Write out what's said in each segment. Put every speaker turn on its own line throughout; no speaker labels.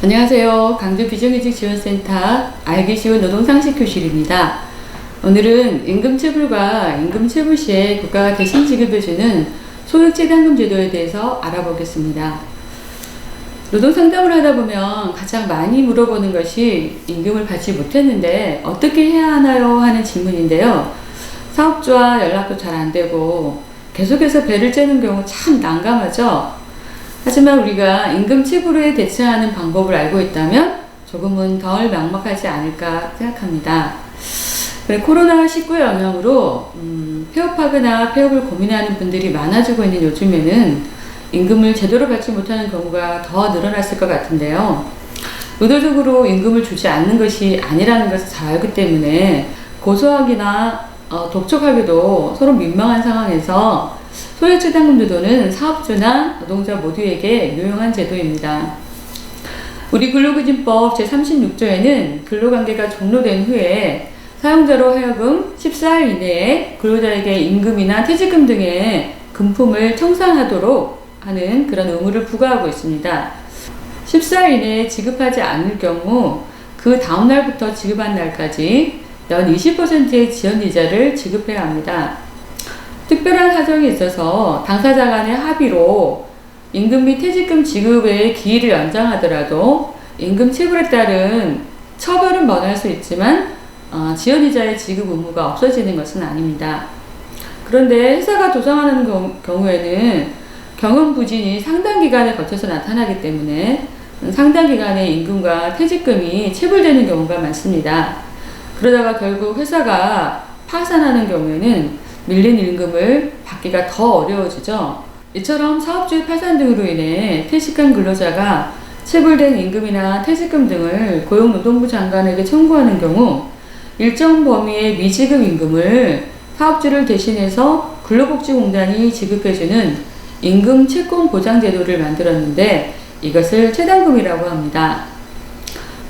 안녕하세요. 강주 비정규직지원센터 알기 쉬운 노동상식교실입니다. 오늘은 임금체불과 임금체불 시에 국가가 대신 지급해주는 소액재단금 제도에 대해서 알아보겠습니다. 노동상담을 하다 보면 가장 많이 물어보는 것이 임금을 받지 못했는데 어떻게 해야 하나요? 하는 질문인데요. 사업주와 연락도 잘 안되고 계속해서 배를 째는 경우 참 난감하죠. 하지만 우리가 임금체불에 대처하는 방법을 알고 있다면 조금은 덜 막막하지 않을까 생각합니다. 코로나19의 영향으로 폐업하거나 폐업을 고민하는 분들이 많아지고 있는 요즘에는 임금을 제대로 받지 못하는 경우가 더 늘어났을 것 같은데요. 의도적으로 임금을 주지 않는 것이 아니라는 것을 잘 알기 때문에 고소하기나 독촉하기도 서로 민망한 상황에서 소액재단금 제도는 사업주나 노동자 모두에게 유용한 제도입니다. 우리 근로기준법 제36조에는 근로관계가 종료된 후에 사용자로 하여금 14일 이내에 근로자에게 임금이나 퇴직금 등의 금품을 청산하도록 하는 그런 의무를 부과하고 있습니다. 14일 이내에 지급하지 않을 경우 그 다음 날부터 지급한 날까지 연 20%의 지연이자를 지급해야 합니다. 특별한 사정이 있어서 당사자 간의 합의로 임금 및 퇴직금 지급의 기일을 연장하더라도 임금 체불에 따른 처벌은 면할 수 있지만 지연이자의 지급 의무가 없어지는 것은 아닙니다. 그런데 회사가 도상하는 경우에는 경영 부진이 상당 기간에 거쳐서 나타나기 때문에 상당 기간의 임금과 퇴직금이 체불되는 경우가 많습니다. 그러다가 결국 회사가 파산하는 경우에는 밀린 임금을 받기가 더 어려워지죠. 이처럼 사업주의 파산 등으로 인해 퇴직한 근로자가 체불된 임금이나 퇴직금 등을 고용노동부 장관에게 청구하는 경우 일정 범위의 미지급 임금을 사업주를 대신해서 근로복지공단이 지급해주는 임금 채권 보장 제도를 만들었는데 이것을 체단금이라고 합니다.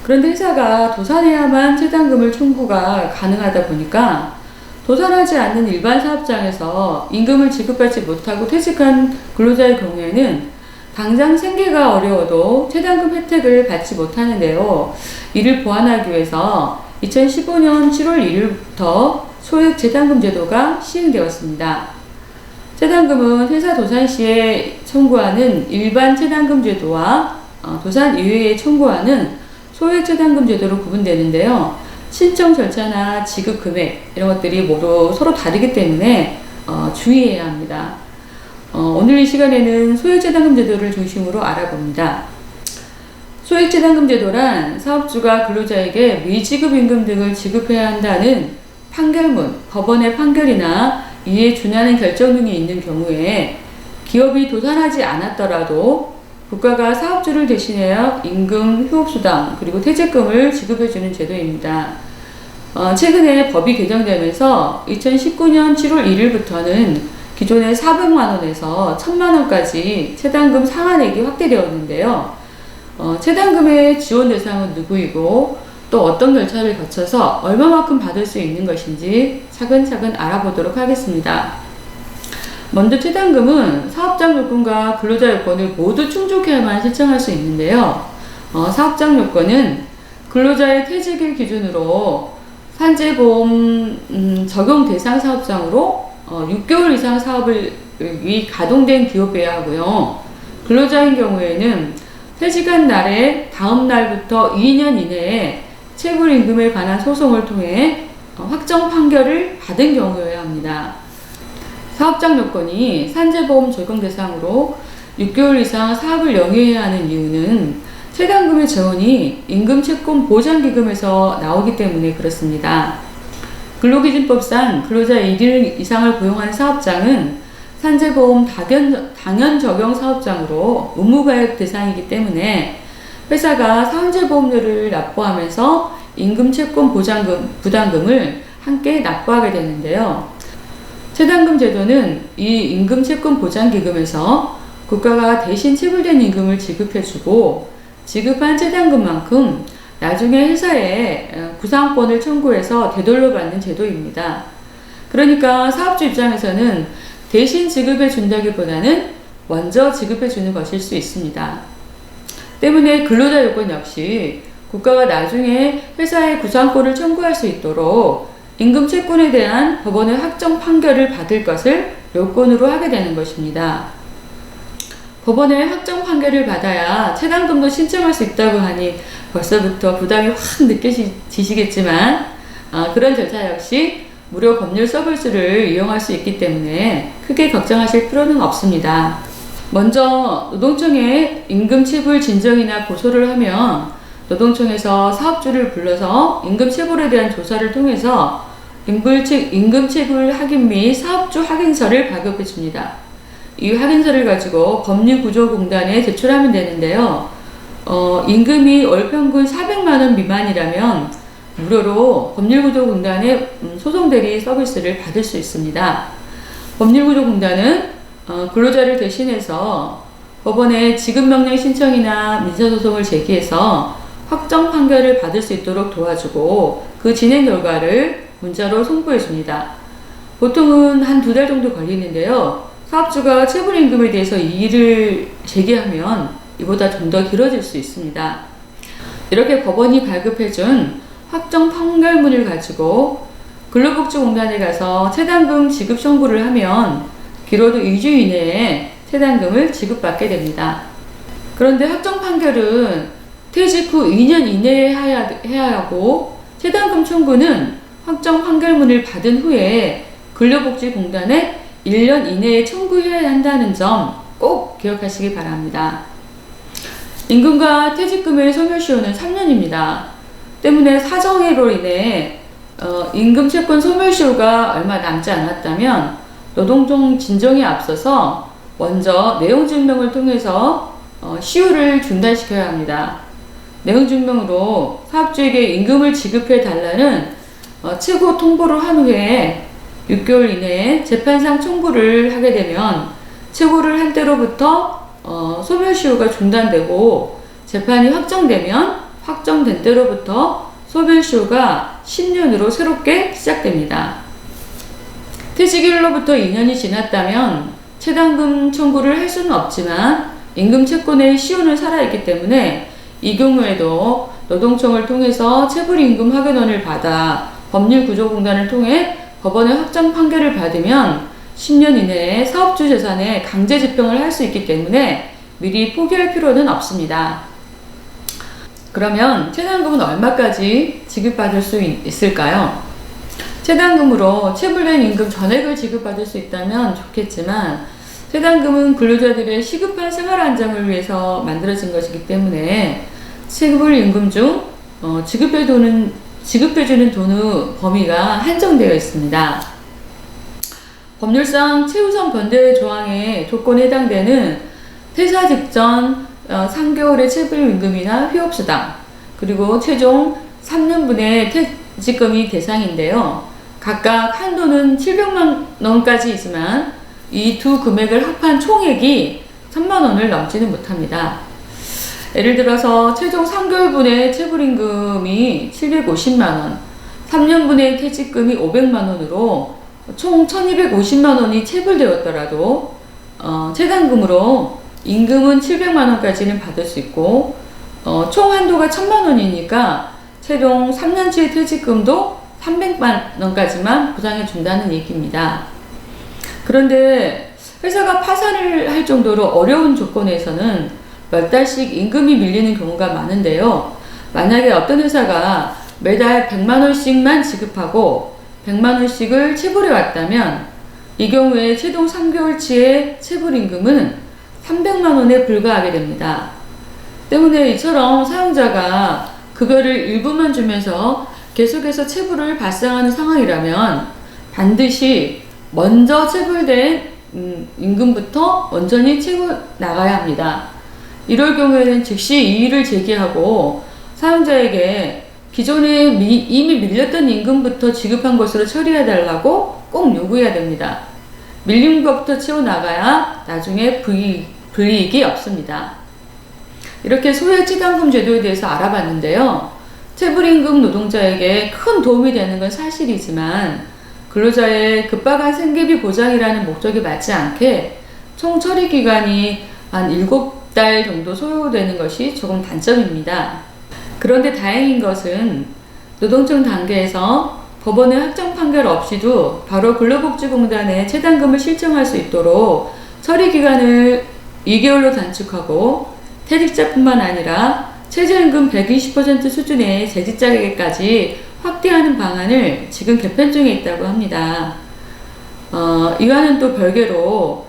그런데 회사가 도산해야만 체단금을 청구가 가능하다 보니까 도산하지 않는 일반 사업장에서 임금을 지급받지 못하고 퇴직한 근로자의 경우에는 당장 생계가 어려워도 체단금 혜택을 받지 못하는데요. 이를 보완하기 위해서 2015년 7월 1일부터 소액 재단금 제도가 시행되었습니다. 재단금은 회사 도산 시에 청구하는 일반 재단금 제도와 도산 이외에 청구하는 소액 재단금 제도로 구분되는데요. 신청 절차나 지급 금액 이런 것들이 모두 서로 다르기 때문에 주의해야 합니다. 오늘 이 시간에는 소액재단금 제도를 중심으로 알아봅니다. 소액재단금 제도란 사업주가 근로자에게 미지급 임금 등을 지급해야 한다는 판결문, 법원의 판결이나 이에 준하는 결정 등이 있는 경우에 기업이 도산하지 않았더라도 국가가 사업주를 대신하여 임금, 휴업수당, 그리고 퇴직금을 지급해주는 제도입니다. 최근에 법이 개정되면서 2019년 7월 1일부터는 기존의 400만원에서 1000만원까지 체단금 상한액이 확대되었는데요. 체단금의 지원 대상은 누구이고 또 어떤 절차를 거쳐서 얼마만큼 받을 수 있는 것인지 차근차근 알아보도록 하겠습니다. 먼저 체단금은 사업장 요건과 근로자 요건을 모두 충족해야만 신청할 수 있는데요. 사업장 요건은 근로자의 퇴직일 기준으로 산재보험 적용 대상 사업장으로 6개월 이상 사업이 가동된 기업이어야 하고요. 근로자인 경우에는 퇴직한 날의 다음 날부터 2년 이내에 체불임금에 관한 소송을 통해 확정 판결을 받은 경우여야 합니다. 사업장 요건이 산재보험 적용 대상으로 6개월 이상 사업을 영위해야 하는 이유는 체단금의 재원이 임금채권 보장기금에서 나오기 때문에 그렇습니다. 근로기준법상 근로자 1인 이상을 고용하는 사업장은 산재보험 당연 적용 사업장으로 의무가입 대상이기 때문에 회사가 산재보험료를 납부하면서 임금채권 부담금을 함께 납부하게 되는데요. 체단금 제도는 이 임금채권 보장기금에서 국가가 대신 체불된 임금을 지급해주고 지급한 체단금만큼 나중에 회사에 구상권을 청구해서 되돌려 받는 제도입니다. 그러니까 사업주 입장에서는 대신 지급해 준다기보다는 먼저 지급해 주는 것일 수 있습니다. 때문에 근로자 요건 역시 국가가 나중에 회사의 구상권을 청구할 수 있도록 임금 채권에 대한 법원의 확정 판결을 받을 것을 요건으로 하게 되는 것입니다. 법원의 확정 판결을 받아야 체당금도 신청할 수 있다고 하니 벌써부터 부담이 확 느껴지시겠지만 그런 절차 역시 무료 법률 서비스를 이용할 수 있기 때문에 크게 걱정하실 필요는 없습니다. 먼저 노동청에 임금체불 진정이나 고소를 하면 노동청에서 사업주를 불러서 임금체불에 대한 조사를 통해서 임금체불 확인 및 사업주 확인서를 발급해 줍니다. 이 확인서를 가지고 법률구조공단에 제출하면 되는데요. 임금이 월 평균 400만원 미만이라면 무료로 법률구조공단의 소송대리 서비스를 받을 수 있습니다. 법률구조공단은 근로자를 대신해서 법원에 지급명령 신청이나 민사소송을 제기해서 확정 판결을 받을 수 있도록 도와주고 그 진행 결과를 문자로 송부해 줍니다. 보통은 한 2달 정도 걸리는데요. 사업주가 체불임금에 대해서 이의를 제기하면 이보다 좀 더 길어질 수 있습니다. 이렇게 법원이 발급해준 확정 판결문을 가지고 근로복지공단에 가서 체당금 지급 청구를 하면 길어도 2주 이내에 체당금을 지급받게 됩니다. 그런데 확정 판결은 퇴직 후 2년 이내에 해야 하고 체당금 청구는 확정 판결문을 받은 후에 근로복지공단에 1년 이내에 청구해야 한다는 점 꼭 기억하시기 바랍니다. 임금과 퇴직금의 소멸시효는 3년입니다. 때문에 사정으로 인해 임금 채권 소멸시효가 얼마 남지 않았다면 노동청 진정에 앞서서 먼저 내용증명을 통해서 시효를 중단시켜야 합니다. 내용증명으로 사업주에게 임금을 지급해 달라는 최고 통보를 한 후에 6개월 이내에 재판상 청구를 하게 되면 최고를 할 때로부터 소멸시효가 중단되고 재판이 확정되면 확정된 때로부터 소멸시효가 10년으로 새롭게 시작됩니다. 퇴직일로부터 2년이 지났다면 체당금 청구를 할 수는 없지만 임금 채권의 시효는 살아있기 때문에 이 경우에도 노동청을 통해서 체불임금 확인원을 받아 법률구조공단을 통해 법원의 확정 판결을 받으면 10년 이내에 사업주 재산에 강제 집행을 할 수 있기 때문에 미리 포기할 필요는 없습니다. 그러면 체당금은 얼마까지 지급받을 수 있을까요? 체당금으로 체불된 임금 전액을 지급받을 수 있다면 좋겠지만 체당금은 근로자들의 시급한 생활 안정을 위해서 만들어진 것이기 때문에 체불 임금 중 지급해주는 돈의 범위가 한정되어 있습니다. 법률상 최우선 변제 조항의 조건에 해당되는 퇴사 직전 3개월의 체불임금이나 휴업수당 그리고 최종 3년분의 퇴직금이 대상인데요. 각각 한도는 700만 원까지 있지만 이 두 금액을 합한 총액이 3만 원을 넘지는 못합니다. 예를 들어서 최종 3개월분의 체불임금이 750만 원, 3년분의 퇴직금이 500만 원으로 총 1250만 원이 체불되었더라도 체당금으로 임금은 700만 원까지는 받을 수 있고 총 한도가 1000만 원이니까 최종 3년치의 퇴직금도 300만 원까지만 보상해 준다는 얘기입니다. 그런데 회사가 파산을 할 정도로 어려운 조건에서는 몇 달씩 임금이 밀리는 경우가 많은데요. 만약에 어떤 회사가 매달 100만 원씩만 지급하고 100만 원씩을 체불해 왔다면 이 경우에 최종 3개월치의 체불임금은 300만 원에 불과하게 됩니다. 때문에 이처럼 사용자가 급여를 일부만 주면서 계속해서 체불을 발생하는 상황이라면 반드시 먼저 체불된 임금부터 온전히 체불 나가야 합니다. 이럴 경우에는 즉시 이의를 제기하고 사용자에게 기존에 이미 밀렸던 임금부터 지급한 것으로 처리해달라고 꼭 요구해야 됩니다. 밀린 것부터 채워나가야 나중에 불이익이 없습니다. 이렇게 소액 체당금 제도에 대해서 알아봤는데요. 체불임금 노동자에게 큰 도움이 되는 건 사실이지만 근로자의 급박한 생계비 보장이라는 목적에 맞지 않게 총 처리 기간이 한 달 정도 소요되는 것이 조금 단점입니다. 그런데 다행인 것은 노동청 단계에서 법원의 확정 판결 없이도 바로 근로복지공단에 체당금을 신청할 수 있도록 처리 기간을 2개월로 단축하고 퇴직자뿐만 아니라 최저임금 120% 수준의 재직자에게까지 확대하는 방안을 지금 개편 중에 있다고 합니다. 이와는 또 별개로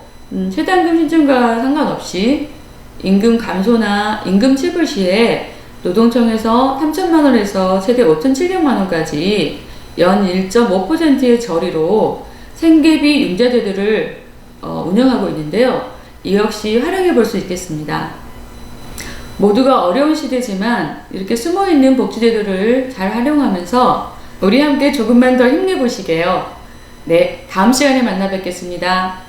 최당금 신청과 상관없이 임금 감소나 임금 체불 시에 노동청에서 3천만 원에서 최대 5,700만 원까지 연 1.5%의 저리로 생계비 융자 제도를 운영하고 있는데요. 이 역시 활용해 볼 수 있겠습니다. 모두가 어려운 시대지만 이렇게 숨어있는 복지제도를 잘 활용하면서 우리 함께 조금만 더 힘내보시게요. 네, 다음 시간에 만나 뵙겠습니다.